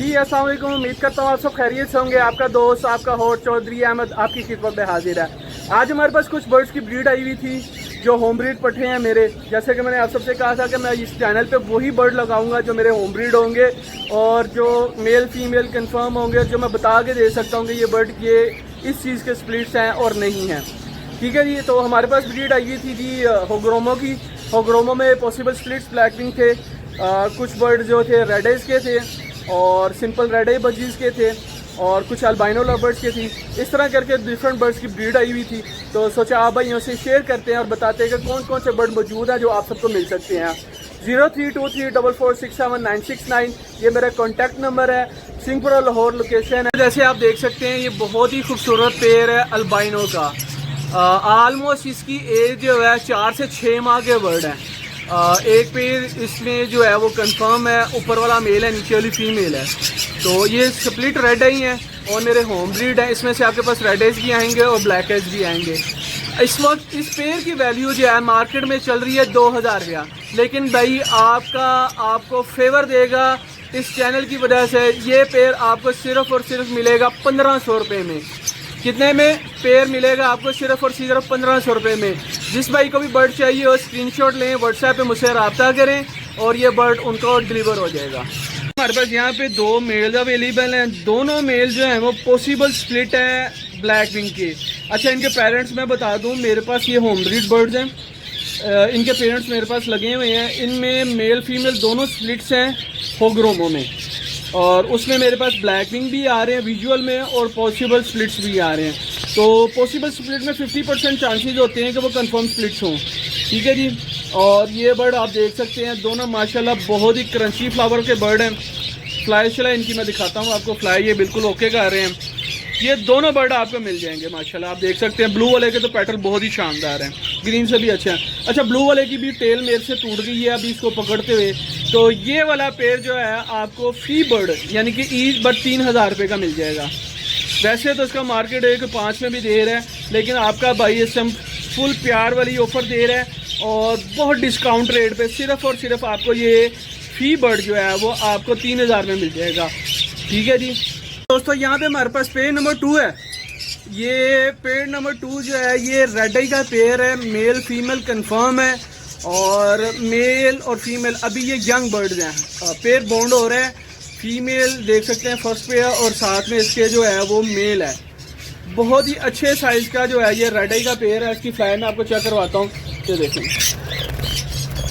जी अस्सलाम वालेकुम। उम्मीद करता हूँ आप सब खैरियत से होंगे। आपका दोस्त आपका होस्ट चौधरी अहमद आपकी खिदमत में हाजिर है। आज हमारे पास कुछ बर्ड्स की ब्रीड आई हुई थी जो होम ब्रीड पट्टे हैं मेरे। जैसे कि मैंने आप सबसे कहा था कि मैं इस चैनल पे वही बर्ड लगाऊंगा जो मेरे होम ब्रीड होंगे और जो मेल फीमेल कंफर्म होंगे, जो मैं बता के दे सकता हूँ कि ये बर्ड ये इस चीज़ के स्प्लिट्स हैं और नहीं हैं। ठीक है जी। तो हमारे पास ब्रीड आई हुई थी जी होग्रोमो की। होग्रोमो में पॉसिबल स्प्लिट्स ब्लैक विंग थे, कुछ बर्ड जो थे रेड आइज के थे और सिंपल रेड आई बजीज के थे और कुछ अल्बाइनो लवर्स के थी। इस तरह करके डिफरेंट बर्ड्स की ब्रीड आई हुई थी। तो सोचा आप भाइयों से शेयर करते हैं और बताते हैं कि कौन कौन से बर्ड मौजूद हैं जो आप सबको मिल सकते हैं। 0323446769 ये मेरा कॉन्टैक्ट नंबर है। सिंहपुरा लाहौर लोकेशन है। जैसे आप देख सकते हैं ये बहुत ही खूबसूरत पेयर है अल्बाइनो का। आलमोस्ट इसकी एज जो है 4 से 6 माह के बर्ड है। एक पेयर इसमें जो है वो कंफर्म है, ऊपर वाला मेल है, नीचे वाली फीमेल है। तो ये स्प्लिट रेड आई है और मेरे होम ब्रीड है। इसमें से आपके पास रेड आइज भी आएंगे और ब्लैक आइज भी आएंगे। इस वक्त इस पेयर की वैल्यू जो है मार्केट में चल रही है 2000 रुपया, लेकिन भाई आपको फेवर देगा इस चैनल की वजह से। ये पेयर आपको सिर्फ और सिर्फ मिलेगा 1500 रुपये में। कितने में पेयर मिलेगा आपको? सिर्फ और सिर्फ 1500 रुपये में। जिस भाई को भी बर्ड चाहिए हो स्क्रीनशॉट लें, व्हाट्सएप पे मुझसे रब्ता करें और ये बर्ड उनको डिलीवर हो जाएगा। हमारे पास यहाँ पे 2 मेल अवेलेबल हैं। दोनों मेल जो हैं वो पॉसिबल स्प्लिट है ब्लैक विंग के। अच्छा, इनके पेरेंट्स मैं बता दूँ, मेरे पास ये होम ब्रीड बर्ड्स हैं। इनके पेरेंट्स मेरे पास लगे हुए हैं। इनमें मेल फीमेल दोनों स्प्लिट्स हैं होग्रोमो में, और उसमें मेरे पास ब्लैक विंग भी आ रहे हैं विजुअल में और पॉसिबल स्प्लिट्स भी आ रहे हैं। तो पॉसिबल स्प्लिट में 50% चांसेस होते हैं कि वो कंफर्म स्प्लिट्स हों। ठीक है जी। और ये बर्ड आप देख सकते हैं दोनों माशाल्लाह बहुत ही क्रंची फ्लावर के बर्ड हैं। फ्लाई चला इनकी मैं दिखाता हूँ आपको। फ्लाई ये बिल्कुल ओके कर रहे हैं। ये दोनों बर्ड आपको मिल जाएंगे माशाल्लाह। आप देख सकते हैं ब्लू वाले के तो पैटर्न बहुत ही शानदार हैं, ग्रीन से भी अच्छा है। अच्छा, ब्लू वाले की भी टेल मेरे से टूट गई है अभी इसको पकड़ते हुए। तो ये वाला पेयर जो है आपको फी बर्ड यानी कि ईच बर्ड 3000 रुपये का मिल जाएगा। वैसे तो इसका मार्केट 1.5 में भी दे रहा है, लेकिन आपका भाई इस टाइम फुल प्यार वाली ऑफ़र दे रहा है और बहुत डिस्काउंट रेट पे सिर्फ और सिर्फ आपको ये फी बर्ड जो है वो आपको 3000 में मिल जाएगा। ठीक है जी दोस्तों, यहाँ पे हमारे पास पेयर नंबर 2 है। ये पेयर नंबर 2 जो है ये रेड आई का पेयर है। मेल फीमेल कंफर्म है और मेल और फीमेल अभी ये यंग बर्ड्स हैं। पेयर बॉन्ड हो रहा है। फीमेल देख सकते हैं फर्स्ट पेयर और साथ में इसके जो है वो मेल है। बहुत ही अच्छे साइज़ का जो है ये रेड आई का पेयर है। इसकी फ्लाई में आपको चेक करवाता हूँ। ये देखें,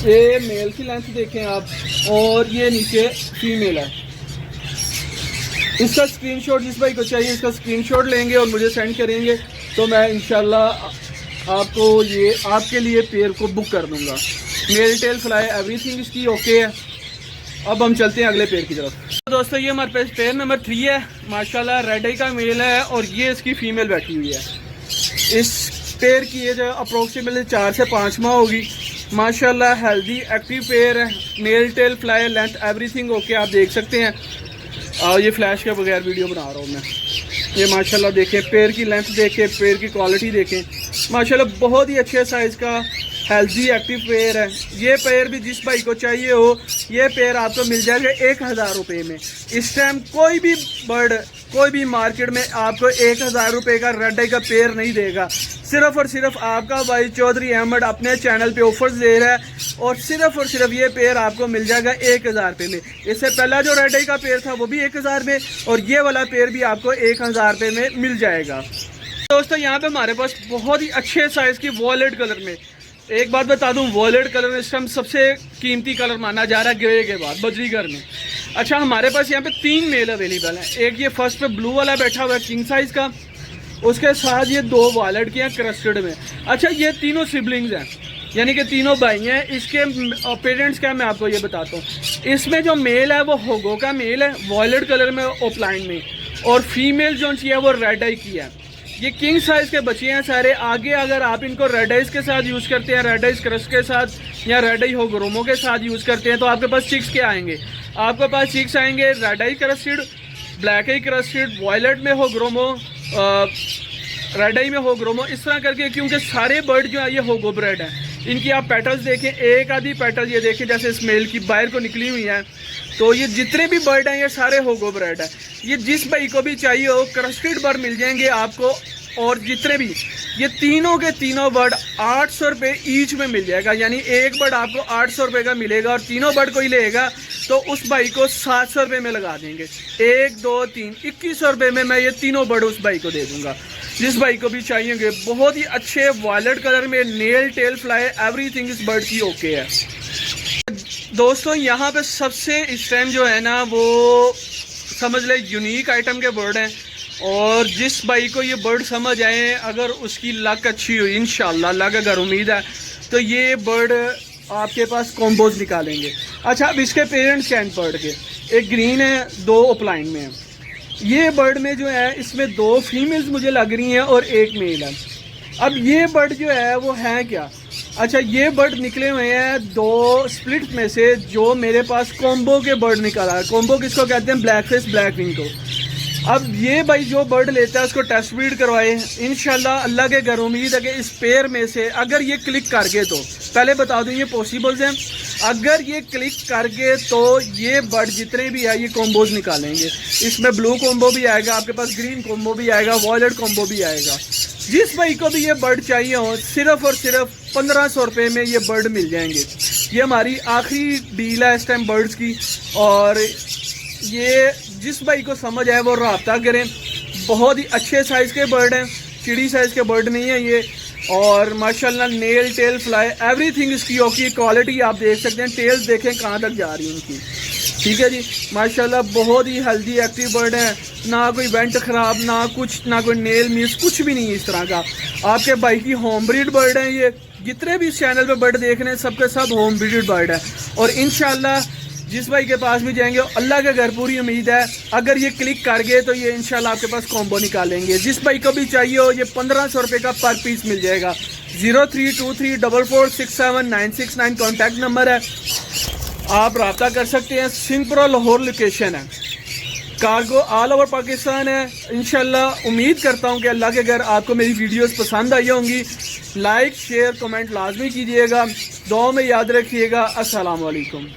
ये मेल की लेंथ देखें आप और ये नीचे फीमेल है। इसका स्क्रीनशॉट जिस भाई को चाहिए इसका स्क्रीनशॉट लेंगे और मुझे सेंड करेंगे तो मैं इंशाल्लाह आपको ये आपके लिए पेयर को बुक कर दूंगा। मेल टेल फ्लाई एवरीथिंग इसकी ओके है। अब हम चलते हैं अगले पेयर की तरफ। तो दोस्तों ये हमारे पास पेयर नंबर 3 है। माशाल्लाह रेड आई का मेल है और ये इसकी फीमेल बैठी हुई है। इस पेयर की एज अप्रोक्सीमेटली 4 से 5 माह होगी। माशाल्लाह हेल्दी एक्टिव पेयर है। Mail tell fly length everything okay आप देख सकते हैं। ये फ्लैश के बगैर वीडियो बना रहा हूँ मैं। ये माशाल्लाह देखें, पेयर की लेंथ देखें, पेयर की क्वालिटी देखें। माशाल्लाह बहुत ही अच्छे साइज़ का हेल्दी एक्टिव पेयर है। ये पेयर भी जिस भाई को चाहिए हो ये पेयर आपको मिल जाएगा 1000 रुपये में। इस टाइम कोई भी बर्ड कोई भी मार्केट में आपको 1000 रुपये का रेड आई का पेयर नहीं देगा। सिर्फ और सिर्फ आपका भाई चौधरी अहमद अपने चैनल पे ऑफर्स दे रहा है और सिर्फ ये पेयर आपको मिल जाएगा 1000 रुपये में। इससे पहला जो रेड आई का पेयर था वो भी 1000 में और ये वाला पेयर भी आपको 1000 रुपये में मिल जाएगा। दोस्तों यहाँ पे हमारे पास बहुत ही अच्छे साइज़ की वॉयलेट कलर में, एक बात बता दूं, वॉयलेट कलर इस टाइम सबसे कीमती कलर माना जा रहा है ग्रे के बाद बजरीगर में। अच्छा, हमारे पास यहाँ पे 3 मेल अवेलेबल हैं। एक ये फर्स्ट पे ब्लू वाला बैठा हुआ है किंग साइज़ का, उसके साथ ये 2 वॉयलेट के हैं क्रस्टेड में। अच्छा, ये तीनों सिबलिंग्स हैं यानी कि तीनों भाई हैं। इसके पेरेंट्स क्या मैं आपको ये बताता हूँ। इसमें जो मेल है वो होगो का मेल है वॉयलेट कलर में ओपलाइन में, और फीमेल जो है वो रेड आई की है। ये किंग साइज़ के बच्चे हैं सारे। आगे अगर आप इनको रेड आइज के साथ यूज़ करते हैं, रेड आइज क्रस्ट के साथ या रेड आई होग्रोमो के साथ यूज़ करते हैं तो आपके पास चिक्स क्या आएंगे? आपके पास चिक्स आएंगे रेड आई क्रस्टेड, ब्लैक आई क्रस्टेड, वॉयलेट में होग्रोमो, रेड आई में होग्रोमो, इस तरह करके। क्योंकि सारे बर्ड जो है ये होगो ब्रेड है। इनकी आप पेटल्स देखें, एक आधी पेटल ये देखें जैसे स्मेल की बाहर को निकली हुई है। तो ये जितने भी बर्ड हैं ये सारे होगो बर्ड है। ये जिस भाई को भी चाहिए हो क्रस्टेड बर्ड मिल जाएंगे आपको। और जितने भी ये तीनों के तीनों बर्ड 800 रुपये ईच में मिल जाएगा, यानी एक बर्ड आपको 800 रुपये का मिलेगा और तीनों बर्ड कोई लेगा तो उस भाई को 700 रुपये में लगा देंगे। 1 2 3 2100 रुपये में मैं ये तीनों बर्ड उस भाई को दे दूंगा जिस भाई को भी चाहिए। बहुत ही अच्छे वायलेट कलर में नेल टेल फ्लाई एवरीथिंग इस बर्ड की ओके है। दोस्तों यहाँ पे सबसे इस टाइम जो है ना वो समझ ले यूनिक आइटम के बर्ड हैं। और जिस भाई को ये बर्ड समझ आए, अगर उसकी लक अच्छी हुई इंशाल्लाह, लक अगर उम्मीद है तो ये बर्ड आपके पास कॉम्बोज निकालेंगे। अच्छा, अब इसके पेरेंट्स क्या हैं बर्ड के? एक ग्रीन है, 2 ओपलाइन में है। ये बर्ड में जो है इसमें 2 फीमेल्स मुझे लग रही हैं और 1 मेल है। अब ये बर्ड जो है वो है क्या? अच्छा, ये बर्ड निकले हुए हैं 2 स्प्लिट में से जो मेरे पास कॉम्बो के बर्ड निकाला है। कॉम्बो किसको कहते हैं? ब्लैक फेस ब्लैक विंग को। अब ये भाई जो बर्ड लेता है उसको टेस्ट ब्रीड करवाए इंशाल्लाह, अल्लाह के घर उम्मीद है कि इस पेयर में से अगर ये क्लिक कर गए तो पहले बता दूं ये पॉसिबल्स हैं। अगर ये क्लिक कर गए तो ये बर्ड जितने भी है ये कॉम्बोज निकालेंगे। इसमें ब्लू कॉम्बो भी आएगा, आपके पास ग्रीन कॉम्बो भी आएगा, वॉयलेट कॉम्बो भी आएगा। जिस भाई को भी ये बर्ड चाहिए हो सिर्फ और सिर्फ 1500 रुपये में ये बर्ड मिल जाएंगे। ये हमारी आखिरी डील है इस टाइम बर्ड्स की। और ये जिस भाई को समझ आए वो रब्ता करें। बहुत ही अच्छे साइज़ के बर्ड हैं, चिड़ी साइज़ के बर्ड नहीं है ये। और माशाल्लाह नेल टेल फ्लाई एवरीथिंग इसकी ओके। क्वालिटी आप देख सकते हैं, टेल्स देखें कहाँ तक जा रही है इनकी। ठीक है जी, माशाल्लाह बहुत ही हेल्दी एक्टिव बर्ड है। ना कोई वेंट ख़राब, ना कुछ, ना कोई नेल मिस, कुछ भी नहीं है इस तरह का। आपके भाई की होम ब्रीड बर्ड है ये। जितने भी इस चैनल पे बर्ड देख रहे हैं सबके सब होम ब्रीड बर्ड है। और इंशाल्लाह जिस भाई के पास भी जाएंगे अल्लाह के घर पूरी उम्मीद है अगर ये क्लिक कर गए तो ये इंशाल्लाह आपके पास कॉम्बो निकालेंगे। जिस भाई को भी चाहिए हो ये 1500 रुपये का पर पीस मिल जाएगा। 0323446796 कॉन्टैक्ट नंबर है, आप रब्ता कर सकते हैं। सिंहपुरा लाहौर लोकेशन है, कार्गो ऑल ओवर पाकिस्तान है। इंशाल्लाह उम्मीद करता हूँ कि अल्लाह के घर आपको मेरी वीडियोस पसंद आई होंगी। लाइक शेयर कमेंट लाजमी कीजिएगा, दुआ में याद रखिएगा। अस्सलाम वालेकुम।